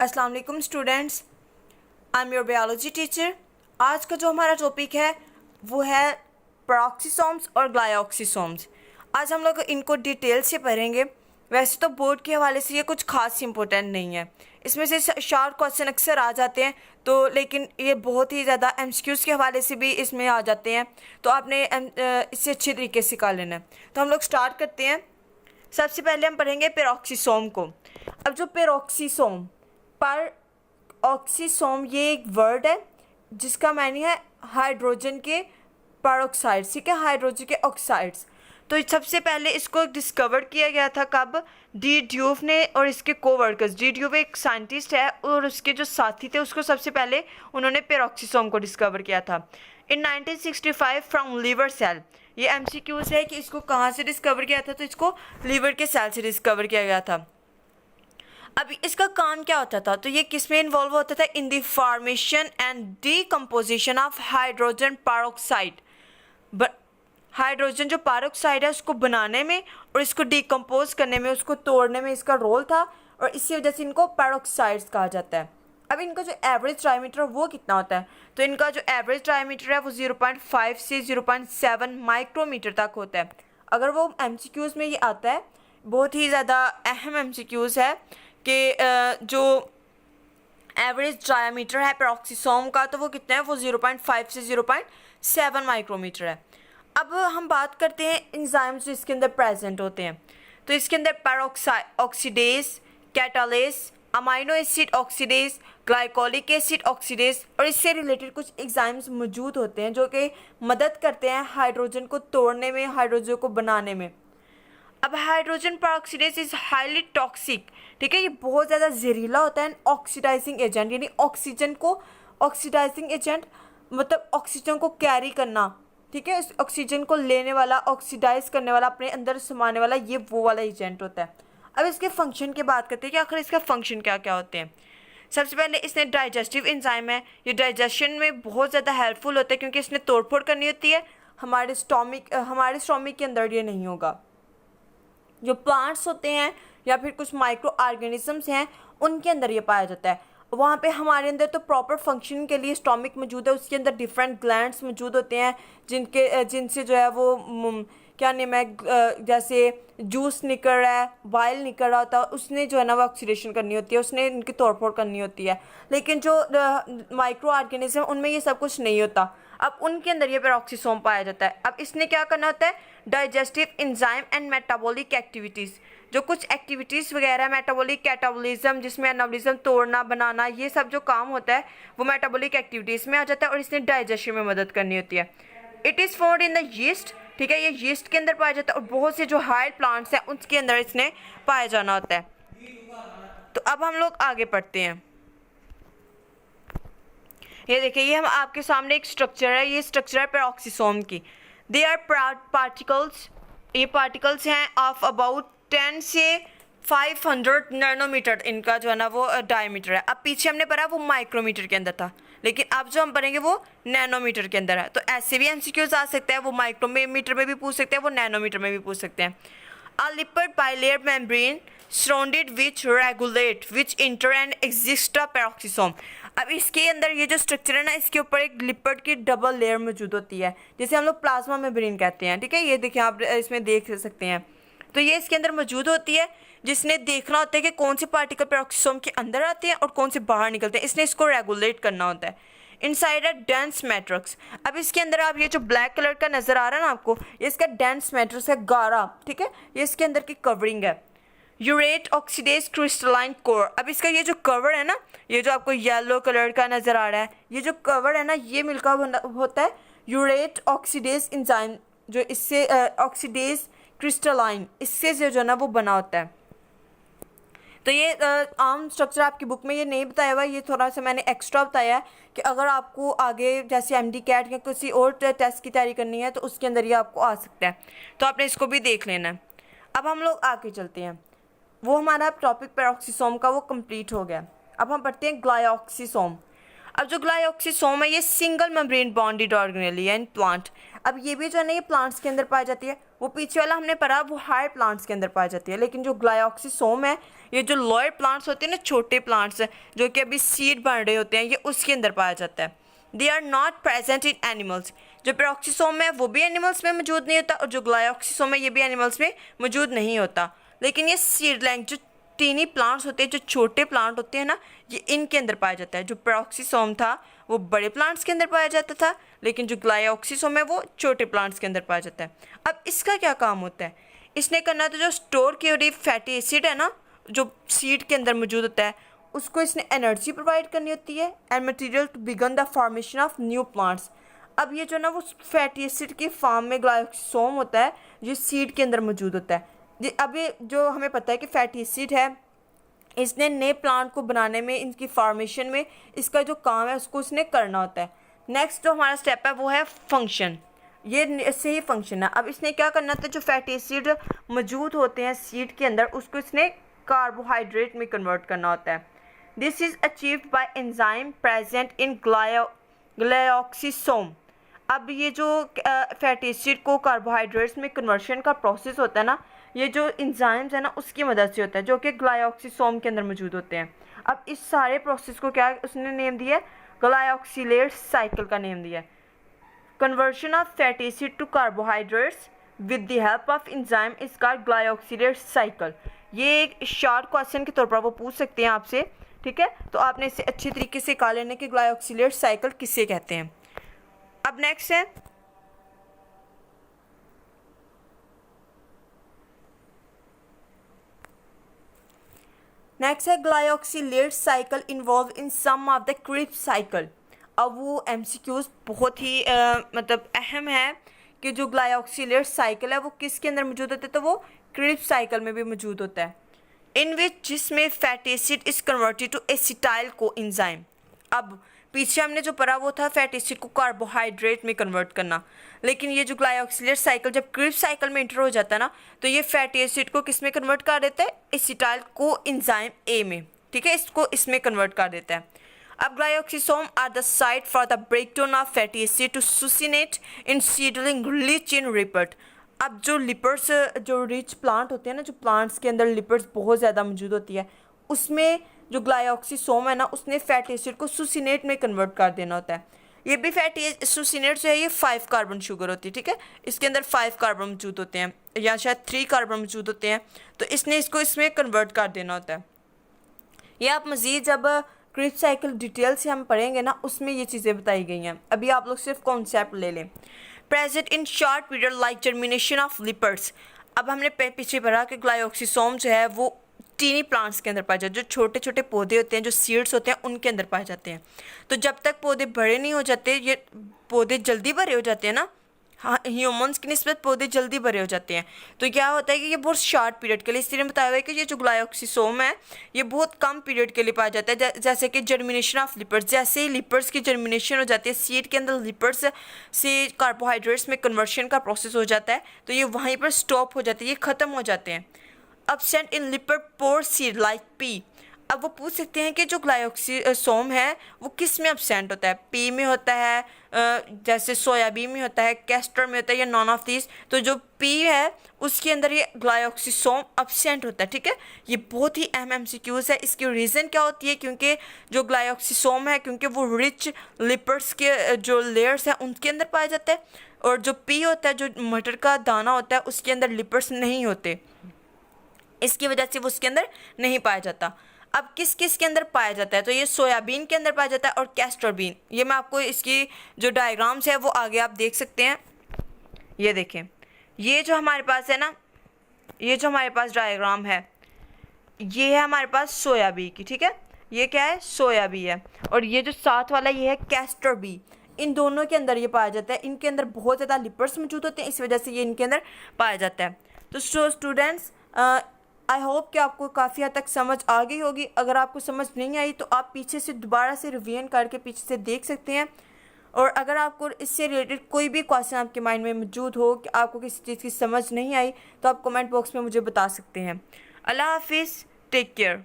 अस्सलाम वालेकुम students, I am your biology teacher. आज का जो हमारा टॉपिक है वो है पेरोक्सिसोम्स और ग्लाइऑक्सिसोम्स। आज हम लोग इनको डिटेल से पढ़ेंगे। वैसे तो बोर्ड के हवाले से ये कुछ खास इंपॉर्टेंट नहीं है, इसमें से शार्ट क्वेश्चन अक्सर आ जाते हैं तो, लेकिन ये बहुत ही ज़्यादा एमसीक्यूज़ के हवाले से भी इसमें आ जाते हैं, तो आपने इससे अच्छे तरीके से कर लेना है। तो हम लोग स्टार्ट करते हैं। सबसे पहले हम पढ़ेंगे पेरोक्सिसोम को। अब जो पेरोक्सिसोम, पर ऑक्सीसोम, ये एक वर्ड है जिसका मायने है हाइड्रोजन के पेरोक्साइड्स, ठीक है, हाइड्रोजन के ऑक्साइड्स। तो सबसे पहले इसको डिस्कवर किया गया था कब? डी ड्यूफ ने और इसके कोवर्कर्स। डी ड्यूफ एक साइंटिस्ट है और उसके जो साथी थे उसको सबसे पहले उन्होंने पेरोक्सिसोम को डिस्कवर किया था इन 1965 फ्रॉम लीवर सेल। ये एमसीक्यूज है कि इसको कहाँ से डिस्कवर किया था, तो इसको लीवर के सेल से डिस्कवर किया गया था। अब इसका काम क्या होता था? तो ये किस में इन्वॉल्व होता था? In the formation and decomposition of hydrogen peroxide. Hydrogen जो पेरोक्साइड है उसको बनाने में और इसको डीकम्पोज करने में, उसको तोड़ने में इसका रोल था, और इसी वजह से इनको पेरोक्साइड्स कहा जाता है। अब इनका जो एवरेज डायमीटर है वो कितना होता है? तो इनका जो एवरेज डायमीटर है वो 0.5 से 0.7 माइक्रोमीटर तक होता है। अगर वो एमसीक्यूज़ में ये आता है, बहुत ही ज़्यादा अहम एमसीक्यूज़ है कि जो एवरेज डायमीटर है पेरोक्सिसोम का, तो वो कितना है? वो 0.5 से 0.7 माइक्रोमीटर है। अब हम बात करते हैं एंजाइम्स जो इसके अंदर प्रेजेंट होते हैं। तो इसके अंदर peroxide oxidase, catalase, amino acid oxidase, glycolic acid oxidase और इससे रिलेटेड कुछ एंजाइम्स मौजूद होते हैं जो कि मदद करते हैं हाइड्रोजन को तोड़ने में, हाइड्रोजन को बनाने में। अब hydrogen peroxidase is highly toxic, ठीक है, ये बहुत ज़्यादा जहरीला होता है। ऑक्सीडाइजिंग एजेंट, यानी ऑक्सीजन को, ऑक्सीडाइजिंग एजेंट मतलब ऑक्सीजन को कैरी करना, ठीक है, इस ऑक्सीजन को लेने वाला, ऑक्सीडाइज करने वाला, अपने अंदर समाने वाला, ये वो वाला एजेंट होता है। अब इसके फंक्शन की बात करते हैं कि आखिर इसका फंक्शन क्या क्या होते हैं। सबसे पहले इसने डाइजेस्टिव एंजाइम है, ये डाइजेशन में बहुत ज़्यादा हेल्पफुल होता है क्योंकि इसने तोड़फोड़ करनी होती है। हमारे स्टोमिक के अंदर ये नहीं होगा। जो प्लांट्स होते हैं या फिर कुछ माइक्रो ऑर्गेनिजम्स हैं उनके अंदर ये पाया जाता है। वहाँ पे हमारे अंदर तो प्रॉपर फंक्शन के लिए स्टोमिक मौजूद है, उसके अंदर डिफरेंट ग्लैंड्स मौजूद होते हैं जिनसे जो है वो क्या नेम है, जैसे जूस निकल रहा है, वाइल निकल रहा होता है, उसने जो है ना वो ऑक्सीडेशन करनी होती है, उसने इनकी तोड़फोड़ करनी होती है। लेकिन जो माइक्रो ऑर्गेनिज्म उनमें ये सब कुछ नहीं होता। अब उनके अंदर ये पेरोक्सिसोम पाया जाता है। अब इसने क्या करना होता है? Digestive enzyme and metabolic activities, जो कुछ एक्टिविटीज़ वगैरह, मेटाबॉलिक कैटाबॉलिज्म जिसमें एनाबॉलिज्म, तोड़ना बनाना, ये सब जो काम होता है वो मेटाबॉलिक एक्टिविटीज़ में आ जाता है और इसने डाइजेशन में मदद करनी होती है। It is found in the yeast, ठीक है, ये यीस्ट के अंदर पाया जाता है और बहुत से जो हार्ड प्लांट्स हैं उसके अंदर इसने पाया जाना होता है। तो अब हम लोग आगे पढ़ते हैं। ये देखिए, ये हम आपके सामने एक स्ट्रक्चर है, ये स्ट्रक्चर है पेरोक्सिसोम की। दे आर पार्टिकल्स, ये पार्टिकल्स हैं ऑफ अबाउट 10 से 500 नैनोमीटर, इनका जो है ना वो डायमीटर है। अब पीछे हमने पढ़ा वो माइक्रोमीटर के अंदर था, लेकिन अब जो हम पढ़ेंगे वो नैनोमीटर के अंदर है। तो ऐसे भी एमसीक्यूज आ सकते हैं, वो माइक्रोमीटर में भी पूछ सकते हैं, वो नैनोमीटर में भी पूछ सकते हैं। A lipid bilayer membrane surrounded which regulate which enter and exist a peroxisome। अब इसके अंदर ये जो स्ट्रक्चर है ना, इसके ऊपर एक लिपिड की डबल लेयर मौजूद होती है, जिसे हम लोग प्लाज्मा मेम्ब्रेन कहते हैं, ठीक है। ये देखिए, आप इसमें देख सकते हैं। तो ये इसके अंदर मौजूद होती है, जिसने देखना होता है कि कौन से पार्टिकल पेरोक्सिसोम के अंदर आते हैं और कौन से बाहर निकलते हैं। इसने इसको रेगुलेट करना होता है। इनसाइड अ डेंस मैट्रिक्स, अब इसके अंदर आप ये जो ब्लैक कलर का नज़र आ रहा है ना आपको, ये इसका डेंस मैट्रिक्स है, गाढ़ा, ठीक है, ये इसके अंदर की कवरिंग है। यूरेट ऑक्सीडेज क्रिस्टलाइन कोर, अब इसका ये जो कवर है ना, ये जो आपको येलो कलर का नज़र आ रहा है, ये जो कवर है ना, ये मिलकर होता है यूरेट ऑक्सीडेज एंजाइम, जो इससे ऑक्सीडेज क्रिस्टलाइन, इससे जो है ना वो बना होता है। तो ये आम स्ट्रक्चर आपकी बुक में ये नहीं बताया हुआ, ये थोड़ा सा मैंने एक्स्ट्रा बताया है कि अगर आपको आगे जैसे एमडी कैट या किसी और टेस्ट की तैयारी करनी है तो उसके अंदर ये आपको आ सकता है, तो आपने इसको भी देख लेना है। अब हम लोग आगे चलते हैं, वो हमारा टॉपिक पेरोक्सिसोम का वो कंप्लीट हो गया। अब हम पढ़ते हैं ग्लाइऑक्सिसोम। अब जो ग्लाइऑक्सीसोम है ये सिंगल मेम्ब्रेन बॉन्डेड ऑर्गेनेली है इन प्लांट। अब ये भी जो है ना ये प्लांट्स के अंदर पाई जाती है। वो पीछे वाला हमने पढ़ा वो हायर प्लांट्स के अंदर पाई जाती है, लेकिन जो ग्लाइऑक्सीसोम है ये जो लोअर प्लांट्स होते हैं ना, छोटे प्लांट्स जो कि अभी सीड बन रहे होते हैं, ये उसके अंदर पाया जाता है। They are not present in animals. जो पेरोक्सीसोम है वो भी एनिमल्स में मौजूद नहीं होता, और जो ग्लाइऑक्सीसोम है ये भी एनिमल्स में मौजूद नहीं होता। लेकिन ये सीडलिंग जो टीनी प्लांट्स होते हैं, जो छोटे प्लांट होते हैं ना, ये इनके अंदर पाया जाता है। जो पेरोक्सीसोम था वो बड़े प्लांट्स के अंदर पाया जाता था, लेकिन जो ग्लाइऑक्सीसोम है वो छोटे प्लांट्स के अंदर पाया जाता है। अब इसका क्या काम होता है? इसने करना तो जो स्टोर की हुई फैटी एसिड है ना, जो सीड के अंदर मौजूद होता है, उसको इसने एनर्जी प्रोवाइड करनी होती है and material to begin the formation of new plants. अब ये जो ना वो फैटी एसिड की फॉर्म में ग्लाइकोसोम होता है, जो सीड के अंदर मौजूद होता है। अब ये जो हमें पता है कि फैटी एसिड है, इसने नए प्लांट को बनाने में, इनकी फॉर्मेशन में इसका जो काम है उसको इसने करना होता है। नेक्स्ट जो हमारा स्टेप है वो है फंक्शन। ये इससे ही फंक्शन है। अब इसने क्या करना था, जो फैटी एसिड मौजूद होते हैं सीड के अंदर, उसको इसने कार्बोहाइड्रेट में कन्वर्ट करना होता है। This is achieved by enzyme present in glyoxysome. अब ये जो फैटी एसिड को कार्बोहाइड्रेट्स में कन्वर्शन का प्रोसेस होता है ना, ये जो एंजाइम्स है ना उसकी मदद से होता है, जो कि ग्लाइऑक्सीसोम के अंदर मौजूद होते हैं। अब इस सारे प्रोसेस को क्या उसने नेम दिया है, ग्लाइऑक्सिलेट साइकिल का नेम दिया है। Conversion of fatty acid to carbohydrates with the help of enzyme is called glyoxylate cycle. ये एक शॉर्ट क्वेश्चन के तौर पर वो पूछ सकते हैं आपसे, ठीक है? तो आपने इसे अच्छी तरीके से कहा लेने कि ग्लाइऑक्सिलेट साइकिल किसे कहते हैं। अब नेक्स्ट है glyoxylate cycle involve in some of the Krebs cycle. अब वो एमसीक्यूज बहुत ही मतलब अहम है कि जो ग्लाइऑक्सिलेट साइकिल है वो किसके अंदर मौजूद होता है, तो वो क्रिब्स साइकिल में भी मौजूद होता है। इन विच जिसमें fatty acid is converted to acetyl coenzyme. अब पीछे हमने जो पढ़ा वो था फैटी एसिड को कार्बोहाइड्रेट में कन्वर्ट करना, लेकिन ये जो ग्लाइऑक्सिलेट साइकिल जब क्रिब्स साइकिल में इंटर हो जाता है ना, तो ये फैटी एसिड को किस में कन्वर्ट कर देता है, एसिटाइल कोएंजाइम ए में, ठीक है? इसको इसमें कन्वर्ट कर देता है। अब glyoxysome are the site for the breakdown of fatty acid to succinate in seedling rich in lipid. अब जो लिपिड्स, जो रिच प्लांट होते हैं ना, जो प्लांट्स के अंदर लिपिड्स बहुत ज़्यादा मौजूद होती है, उसमें जो ग्लाइऑक्सीसोम है ना उसने फैटी एसिड को सुसिनेट में कन्वर्ट कर देना होता है। ये भी फैटी सुसिनेट जो है ये 5 कार्बन शुगर होती है, ठीक है? इसके अंदर 5 कार्बन मौजूद होते हैं या शायद 3 कार्बन मौजूद होते हैं, तो इसने इसको इसमें कन्वर्ट कर देना होता है। ये आप मज़ीद जब क्रिब्स साइकिल डिटेल से हम पढ़ेंगे ना, उसमें ये चीज़ें बताई गई हैं। अभी आप लोग सिर्फ कॉन्सेप्ट ले लें। Present in short period like germination of lipids. अब हमने पीछे पढ़ा कि ग्लाइऑक्सीसोम जो है वो टीनी प्लांट्स के अंदर पाए जाते हैं, जो छोटे छोटे पौधे होते हैं, जो सीड्स होते हैं, उनके अंदर पाए जाते हैं। तो जब तक पौधे बड़े नहीं हो जाते, ये पौधे जल्दी बड़े हो जाते हैं ना, हाँ, ह्यूमंस की निस्बत पौधे जल्दी बड़े हो जाते हैं। तो क्या होता है कि ये बहुत शॉर्ट पीरियड के लिए, इसलिए बताया हुआ है कि ये जो ग्लाइऑक्सीसोम है ये बहुत कम पीरियड के लिए पाया जाता है। जैसे कि जर्मिनेशन ऑफ लिपिड्स, जैसे ही लिपिड्स की जर्मिनेशन हो जाती है, सीड के अंदर लिपिड्स से कार्बोहाइड्रेट्स में कन्वर्शन का प्रोसेस हो जाता है, तो ये वहीं पर स्टॉप हो जाते हैं, ये ख़त्म हो जाते हैं। absent in lipid poor seed like pea। अब वो पूछ सकते हैं कि जो ग्लाइऑक्सीसोम है वो किस में एब्सेंट होता है, पी में होता है, जैसे सोयाबीन में होता है, कैस्टर में होता है, या नॉन ऑफ दिस। तो जो पी है उसके अंदर ये ग्लाइऑक्सीसोम एब्सेंट होता है, ठीक है? ये बहुत ही अहम एमसीक्यूज है। इसकी रीज़न क्या होती है, क्योंकि जो ग्लाइऑक्सीसोम है, क्योंकि वो रिच लिपिड्स के जो लेयर्स हैं उनके अंदर पाया जाता है, और जो पी होता है, जो मटर का दाना होता है, उसके अंदर लिपिड्स नहीं होते, इसकी वजह से वो उसके अंदर नहीं पाया जाता। अब किस किस के अंदर पाया जाता है, तो ये सोयाबीन के अंदर पाया जाता है और कैस्टर बीन। ये मैं आपको इसकी जो डायग्राम्स है वो आगे आप देख सकते हैं। ये देखें, ये जो हमारे पास है ना, ये जो हमारे पास डायग्राम है, ये है हमारे पास सोयाबीन की, ठीक है? ये क्या है, सोयाबीन है, और ये जो साथ वाला ये है कैस्टर बी। इन दोनों के अंदर ये पाया जाता है। इनके अंदर बहुत ज़्यादा लिपिड्स मौजूद होते हैं, इस वजह से ये इनके अंदर पाया जाता है। तो स्टूडेंट्स, आई होप कि आपको काफ़ी हद तक समझ आ गई होगी। अगर आपको समझ नहीं आई तो आप पीछे से दोबारा से रिवीजन करके पीछे से देख सकते हैं। और अगर आपको इससे रिलेटेड कोई भी क्वेश्चन आपके माइंड में मौजूद हो कि आपको किसी चीज़ की समझ नहीं आई, तो आप कमेंट बॉक्स में मुझे बता सकते हैं। अल्लाह हाफिज़, टेक केयर।